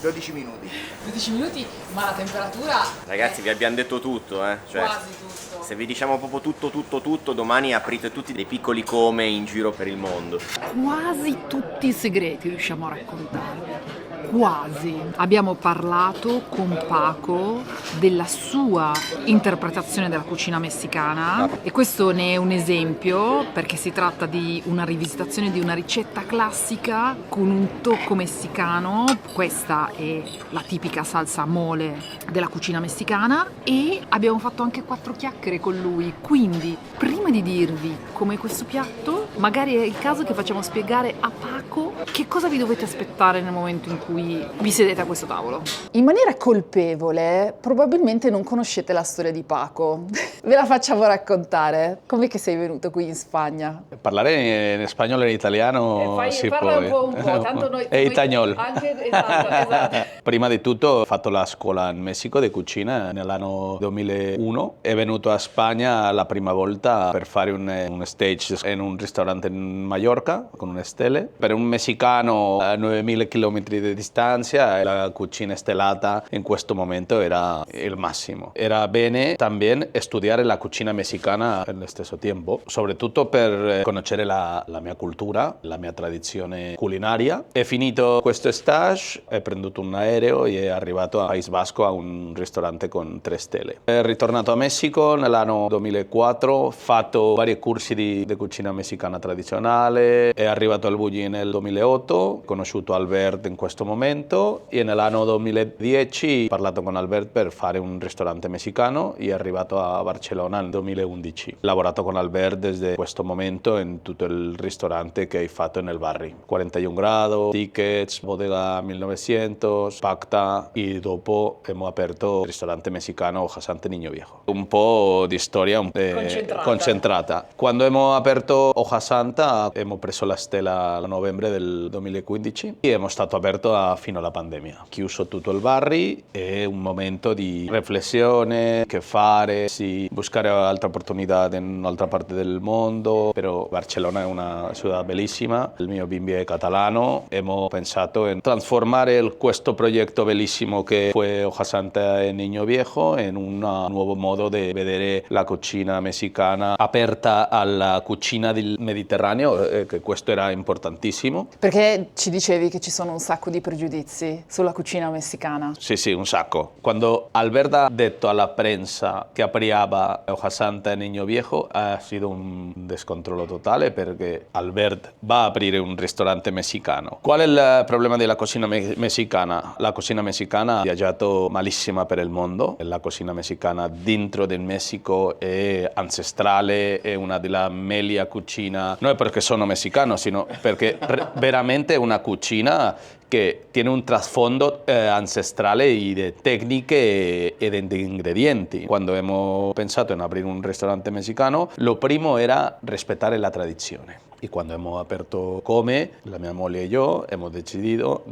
12 minuti. 12 minuti, ma la temperatura Ragazzi, vi abbiamo detto tutto, eh? Cioè, quasi tutto. se vi diciamo proprio tutto, domani aprite tutti dei piccoli come in giro per il mondo. Quasi tutti i segreti riusciamo a raccontarvi. Quasi. Abbiamo parlato con Paco della sua interpretazione della cucina messicana e questo ne è un esempio perché si tratta di una rivisitazione di una ricetta classica con un tocco messicano. Questa è la tipica salsa mole della cucina messicana e abbiamo fatto anche 4 chiacchiere con lui. Quindi, prima di dirvi com'è questo piatto, magari è il caso che facciamo spiegare a Paco che cosa vi dovete aspettare nel momento in cui vi sedete a questo tavolo. In maniera colpevole, probabilmente non conoscete la storia di Paco. Ve la facciamo raccontare. Com'è che sei venuto qui in Spagna? Parlare in spagnolo e in italiano si parla può. un po', tanto noi... E italiano. Anche, esatto. Prima di tutto ho fatto la scuola in Messico di cucina nell'anno 2001. È venuto a Spagna la prima volta per fare un stage in un ristorante in Mallorca con una stelle. Per un messicano a 9.000 km di distanza distanza, la cucina stellata in questo momento era il massimo. Era bene también studiare la cucina messicana allo stesso tempo, soprattutto per conoscere la mia cultura, la mia tradizione culinaria. È finito questo stage, ho preso un aereo e è arrivato a País Vasco a un ristorante con 3 stelle. È ritornato a Messico nell'anno 2004, ho fatto vari corsi di cucina messicana tradizionale, è arrivato al Bulli nel 2008, ho conosciuto Albert in questo momento e nell'anno 2010 ho parlato con Albert per fare un ristorante messicano e è arrivato a Barcellona nel 2011. Ho lavorato con Albert desde questo momento in tutto il ristorante che hai fatto nel Barri. 41 gradi, Tickets, Bodega 1900, Pacta e dopo abbiamo aperto il ristorante messicano Hoja Santa Niño Viejo. Un po' di storia concentrata. Quando abbiamo aperto Hoja Santa abbiamo preso la stella a novembre del 2015 e abbiamo stato aperto fino alla pandemia. Chiuso tutto il Barri, è un momento di riflessione, che fare, sì, buscare altre opportunità in un'altra parte del mondo, però Barcellona è una città bellissima, il mio bimbi è catalano, abbiamo pensato in trasformare questo progetto bellissimo che fu Hoja Santa e Niño Viejo in un nuovo modo di vedere la cucina messicana aperta alla cucina del Mediterraneo, che questo era importantissimo. Perché ci dicevi che ci sono un sacco di pregiudizi sulla cucina messicana. Sì, un sacco. Quando Albert ha detto alla prensa che apriva Hoja Santa e Niño Viejo ha sido un descontrollo totale perché Albert va a aprire un ristorante messicano. Qual è il problema della cucina messicana? La cucina messicana ha viaggiato malissima per il mondo. La cucina messicana dentro del Messico è ancestrale, è una della meglio cucina, non è perché sono messicano, sino perché veramente è una cucina che tiene un trasfondo ancestrale di tecniche e di ingredienti. Quando abbiamo pensato in aprire un ristorante messicano, lo primo era rispettare la tradizione. E quando abbiamo aperto Come, la mia moglie e io abbiamo deciso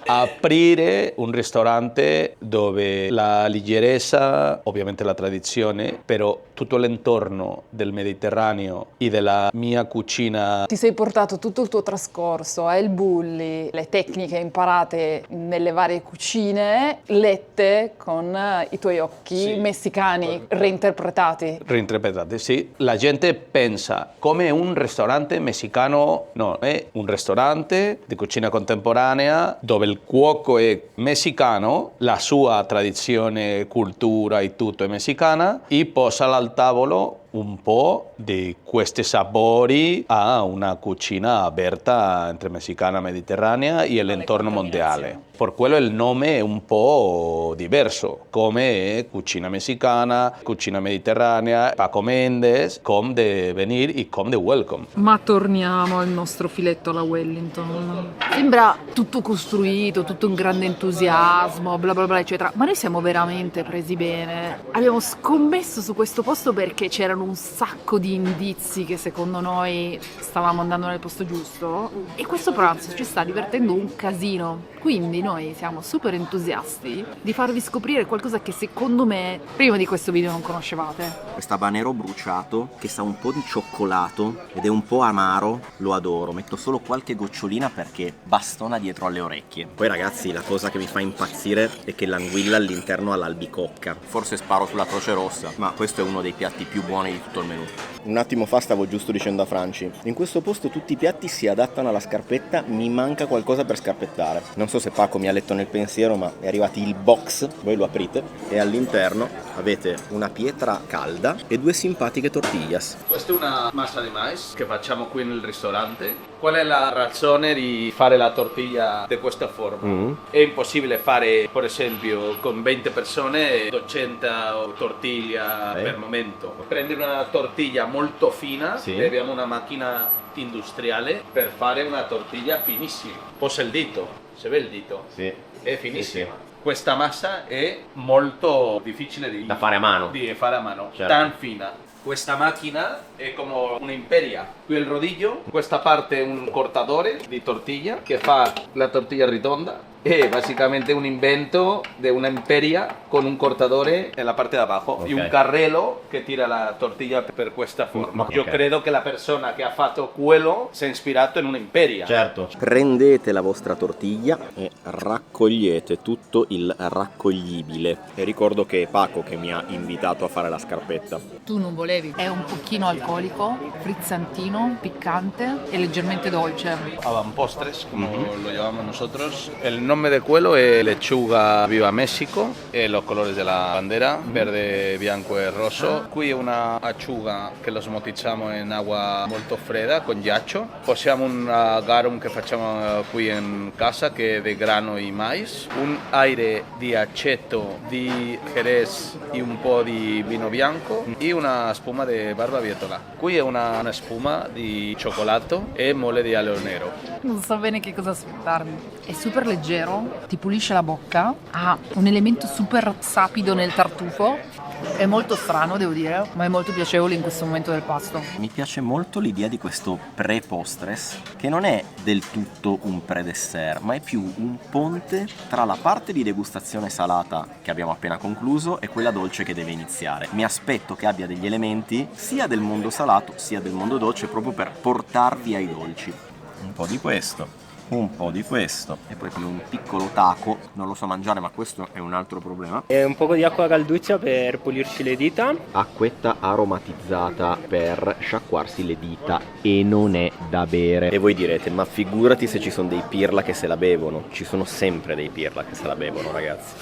aprire un ristorante dove la leggerezza, ovviamente la tradizione, però tutto l'entorno del Mediterraneo e della mia cucina. Ti sei portato tutto il tuo trascorso a El Bulli, le tecniche imparate nelle varie cucine, lette con i tuoi occhi messicani, reinterpretati. Sì, la gente pensa come un ristorante messicano, no, è un ristorante di cucina contemporanea dove il cuoco è messicano, la sua tradizione, cultura e tutto è messicana e posa al tavolo un po' di questi sapori a una cucina aperta entre messicana e mediterranea e l'entorno mondiale. Per quello il nome è un po' diverso, come cucina messicana, cucina mediterranea, Paco Méndez, come de venir e come de welcome. Ma torniamo al nostro filetto alla Wellington. Sembra tutto costruito, tutto un grande entusiasmo, bla bla bla eccetera, ma noi siamo veramente presi bene. Abbiamo scommesso su questo posto perché c'erano un sacco di indizi che secondo noi stavamo andando nel posto giusto e questo pranzo ci sta divertendo un casino. Quindi noi siamo super entusiasti di farvi scoprire qualcosa che secondo me prima di questo video non conoscevate. Questo habanero bruciato che sa un po' di cioccolato ed è un po' amaro, lo adoro. Metto solo qualche gocciolina perché bastona dietro alle orecchie. Poi ragazzi, la cosa che mi fa impazzire è che l'anguilla all'interno ha l'albicocca. Forse sparo sulla Croce Rossa, ma questo è uno dei piatti più buoni di tutto il menù. Un attimo fa stavo giusto dicendo a Franci, in questo posto tutti i piatti si adattano alla scarpetta, mi manca qualcosa per scarpettare. Non so se Paco mi ha letto nel pensiero, ma è arrivati il box, voi lo aprite e all'interno avete una pietra calda e 2 simpatiche tortillas. Questa è una massa di mais che facciamo qui nel ristorante. Qual è la ragione di fare la tortilla di questa forma? È impossibile fare, per esempio, con 20 persone 200 tortiglie per momento. Prendi una tortiglia molto fina e abbiamo una macchina industriale per fare una tortiglia finissima. Posa il dito, se vede il dito? Sì. È finissima. Sì. Questa massa è molto difficile da fare a mano. Certo. Tan fina. Questa macchina è come un'imperia. Qui è il rodiglio, questa parte è un cortatore di tortiglia che fa la tortiglia ritonda È básicamente un invento de una imperia con un cortadore en la parte de abajo y un carrello que tira la tortilla per questa forma. Io credo che la persona che ha fatto quello si è ispirato in una imperia. Certo. Prendete la vostra tortiglia e raccogliete tutto il raccoglibile. E ricordo che è Paco che mi ha invitato a fare la scarpetta. Tu non volevi. È un pochino alcolico, frizzantino, piccante e leggermente dolce. Avampostres, como lo llamamos nosotros. El nombre del cuelo es lechuga viva México, los colores de la bandera, verde, bianco e rosso. Qui è una acciuga che lo smoticciamo in acqua molto fredda con ghiaccio. Possiamo un garum che facciamo qui in casa che è di grano e mais, un aire di aceto, di jerez e un po' di vino bianco e una spuma di barbabietola. Qui è una spuma di cioccolato e mole di alio nero. Non so bene che cosa aspettarmi. È super leggero, ti pulisce la bocca, ha un elemento super sapido nel tartufo. È molto strano, devo dire, ma è molto piacevole in questo momento del pasto. Mi piace molto l'idea di questo pre-postres, che non è del tutto un pre-dessert, ma è più un ponte tra la parte di degustazione salata che abbiamo appena concluso e quella dolce che deve iniziare. Mi aspetto che abbia degli elementi sia del mondo salato sia del mondo dolce, proprio per portarvi ai dolci. Un po' di questo, un po' di questo e poi come un piccolo taco, non lo so mangiare ma questo è un altro problema. E un po' di acqua calduccia per pulirci le dita. Acquetta aromatizzata per sciacquarsi le dita e non è da bere. E voi direte, ma figurati se ci sono dei pirla che se la bevono. Ci sono sempre dei pirla che se la bevono, ragazzi.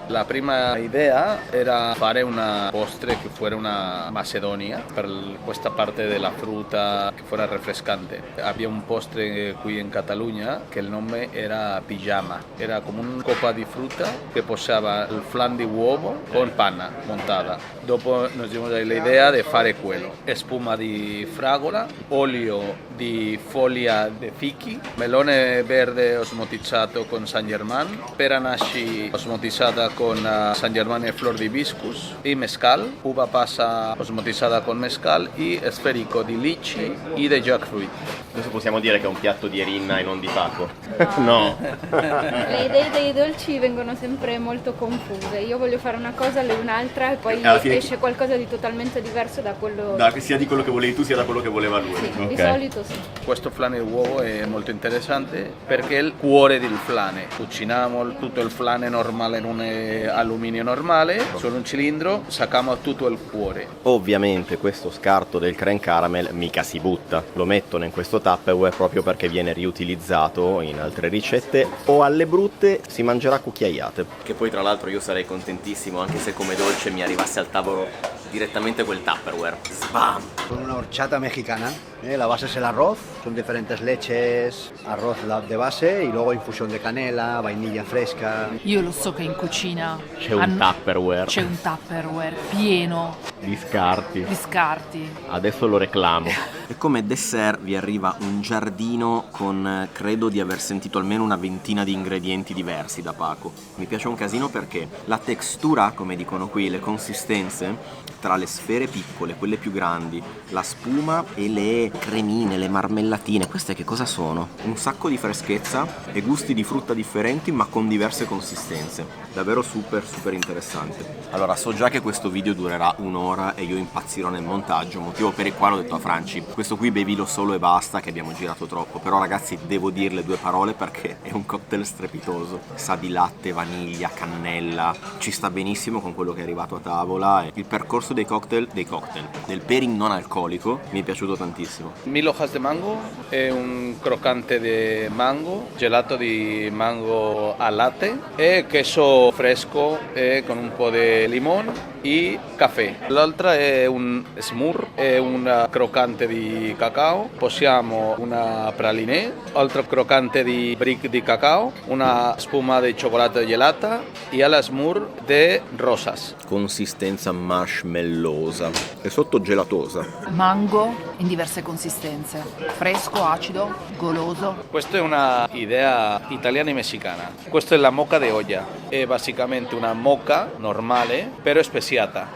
La prima idea era fare una postre che fuera una macedonia per questa parte della frutta che fuera refrescante. Había un postre qui in Catalunya che il nome era pijama. Era come una copa di frutta che posava il flan di uovo con panna montata. Dopo nos dimos l'idea di fare quello. Spuma di fragola, olio di foglia di fichi, melone verde osmoticciato con Saint Germain, pera nashi osmoticizzata con Saint Germain e flor di hibiscus e mezcal, uva passa osmotizzata con mezcal e sferico di litchi e di jackfruit. Adesso possiamo dire che è un piatto di Erinna e non di Paco. No. Le idee dei dolci vengono sempre molto confuse. Io voglio fare una cosa, lei un'altra e poi esce qualcosa di totalmente diverso da quello... Sia di quello che volevi tu sia da quello che voleva lui. Sì, di solito sì. Questo flan di uovo è molto interessante perché è il cuore del flan. Cuciniamo tutto il flan normale in un alluminio normale, solo un cilindro, sacchiamo tutto il cuore. Ovviamente questo scarto del crème caramel mica si butta, lo mettono in questo Tupperware proprio perché viene riutilizzato in altre ricette o alle brutte si mangerà cucchiaiate. Che poi tra l'altro io sarei contentissimo anche se come dolce mi arrivasse al tavolo direttamente quel Tupperware. Spam! Con una horchata mexicana, la base es el arroz, son diferentes leches, arroz de base y luego infusión de canela, vainilla fresca. Io lo so che in cucina c'è un Tupperware. C'è un Tupperware pieno di scarti. di scarti. Adesso lo reclamo. E come dessert vi arriva un giardino con credo di aver sentito almeno una ventina di ingredienti diversi da Paco. Mi piace un casino perché la textura, come dicono qui, le consistenze tra le sfere piccole, quelle più grandi, la spuma e le cremine, le marmellatine, queste che cosa sono? Un sacco di freschezza e gusti di frutta differenti ma con diverse consistenze. Davvero super interessante. Allora so già che questo video durerà un'ora e io impazzirò nel montaggio, motivo per il quale ho detto a Franci questo qui bevilo solo e basta che abbiamo girato troppo, però ragazzi devo dirle due parole perché è un cocktail strepitoso, sa di latte, vaniglia, cannella, ci sta benissimo con quello che è arrivato a tavola e il percorso dei cocktail, del pairing non alcolico mi è piaciuto tantissimo. 1000 hojas de mango è un croccante di mango, gelato di mango al latte e queso fresco e con un po' di limone e caffè. L'altra è un smur, è un croccante di cacao, possiamo una pralinée, altro croccante di brick di cacao, una spuma di cioccolato gelata e alla smur di rosas. Consistenza marshmallosa e sotto gelatosa. Mango in diverse consistenze, fresco, acido, goloso. Questa è una idea italiana e messicana. Questa è la mocha de olla, è basicamente una mocha normale però speziata.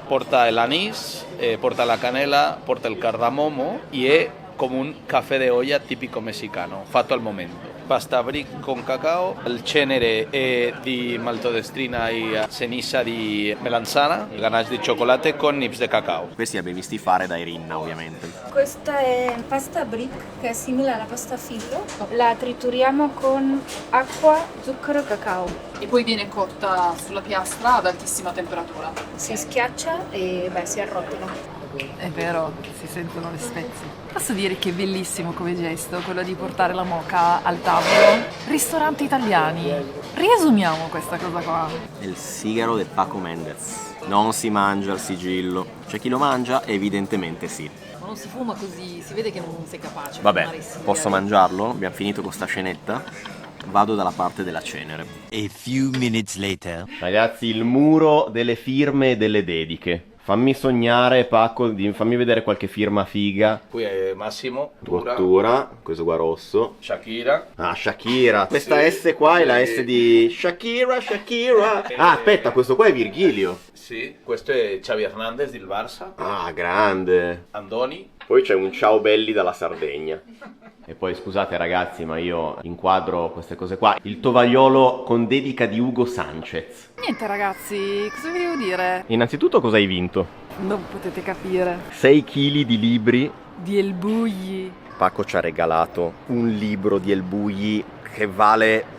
Porta l'anís, porta la canela, porta il cardamomo e è come un caffè de olla tipico messicano, fatto al momento. pasta brick con cacao, il cenere è di maltodestrina e ceniza di melanzana, il ganache di cioccolato con nibs di cacao. Questi abbiamo visti fare da Irinna, ovviamente. Questa è pasta brick, che è simile alla pasta fillo. La trituriamo con acqua, zucchero e cacao. E poi viene cotta sulla piastra ad altissima temperatura. Si schiaccia e si arrotola. È vero, si sentono le spezie. Posso dire che è bellissimo come gesto quello di portare la moka al tavolo? Ristoranti italiani. Riesumiamo questa cosa qua. È il sigaro del Paco Mendez. Non si mangia il sigillo. C'è chi lo mangia? Evidentemente sì. Ma non si fuma così, si vede che non sei capace. Vabbè, posso mangiarlo? Abbiamo finito con sta scenetta. Vado dalla parte della cenere. A few minutes later. Ragazzi, il muro delle firme e delle dediche. Fammi sognare, Paco, fammi vedere qualche firma figa. Qui è Massimo, Bottura, questo qua rosso. Shakira. Ah, Shakira. Questa S qua è la S di Shakira. Ah, aspetta, questo qua è Virgilio. Sì, questo è Xavi Hernandez del Barça. Ah, grande. Andoni. Poi c'è un ciao belli dalla Sardegna. E poi scusate ragazzi, ma io inquadro queste cose qua. Il tovagliolo con dedica di Hugo Sanchez. Niente ragazzi, cosa vi devo dire? Innanzitutto cosa hai vinto? Non potete capire. 6 kg di libri. Di El Bulli. Paco ci ha regalato un libro di El Bulli che vale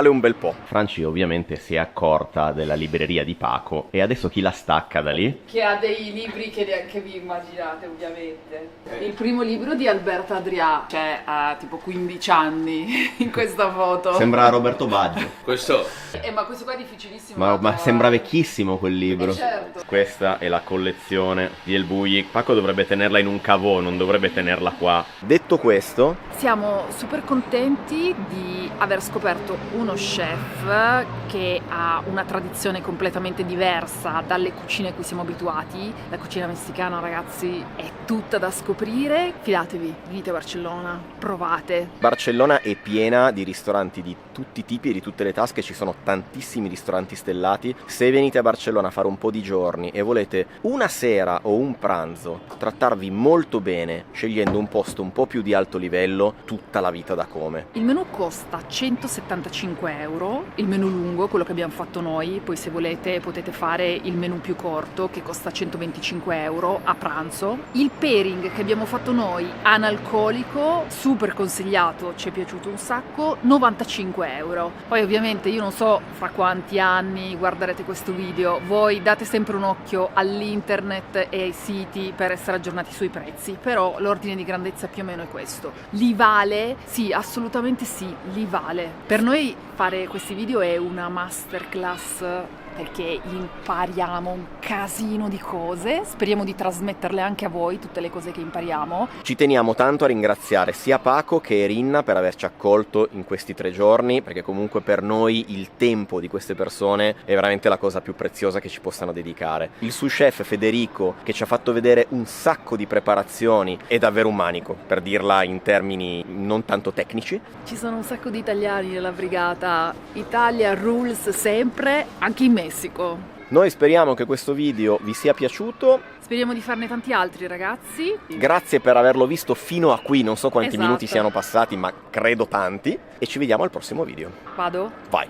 un bel po'. Franci ovviamente si è accorta della libreria di Paco e adesso chi la stacca da lì? Che ha dei libri che neanche vi immaginate ovviamente. Il primo libro di Alberto Adrià, cioè ha tipo 15 anni in questa foto. Sembra Roberto Baggio. Questo. Ma questo qua è difficilissimo. Ma sembra vecchissimo quel libro. Certo. Questa è la collezione di El Bulli. Paco dovrebbe tenerla in un cavò, non dovrebbe tenerla qua. Detto questo, siamo super contenti di aver scoperto uno chef che ha una tradizione completamente diversa dalle cucine a cui siamo abituati. La cucina messicana, ragazzi, è tutta da scoprire. Fidatevi, venite a Barcellona, provate. Barcellona è piena di ristoranti di tutti i tipi e di tutte le tasche, ci sono tantissimi ristoranti stellati. Se venite a Barcellona a fare un po' di giorni e volete una sera o un pranzo trattarvi molto bene, scegliendo un posto un po' più di alto livello, tutta la vita da come. Il menù costa 175 euro, il menù lungo, quello che abbiamo fatto noi, poi se volete potete fare il menù più corto che costa 125 euro a pranzo. Il pairing che abbiamo fatto noi, analcolico, super consigliato, ci è piaciuto un sacco, 95 euro. Poi ovviamente io non so fra quanti anni guarderete questo video, voi date sempre un occhio all'internet e ai siti per essere aggiornati sui prezzi, però l'ordine di grandezza più o meno è questo. Li vale? Sì, assolutamente sì, li vale. Per noi fare questi video è una masterclass perché impariamo un casino di cose, speriamo di trasmetterle anche a voi tutte le cose che impariamo. Ci teniamo tanto a ringraziare sia Paco che Irinna per averci accolto in questi 3 giorni, perché comunque per noi il tempo di queste persone è veramente la cosa più preziosa che ci possano dedicare. Il sous chef Federico, che ci ha fatto vedere un sacco di preparazioni, è davvero un manico, per dirla in termini non tanto tecnici. Ci sono un sacco di italiani nella brigata, Italia rules sempre, anche in Messico. Noi speriamo che questo video vi sia piaciuto. Speriamo di farne tanti altri, ragazzi. Grazie per averlo visto fino a qui, non so quanti Esatto. minuti siano passati, ma credo tanti. E ci vediamo al prossimo video. Vado? Vai!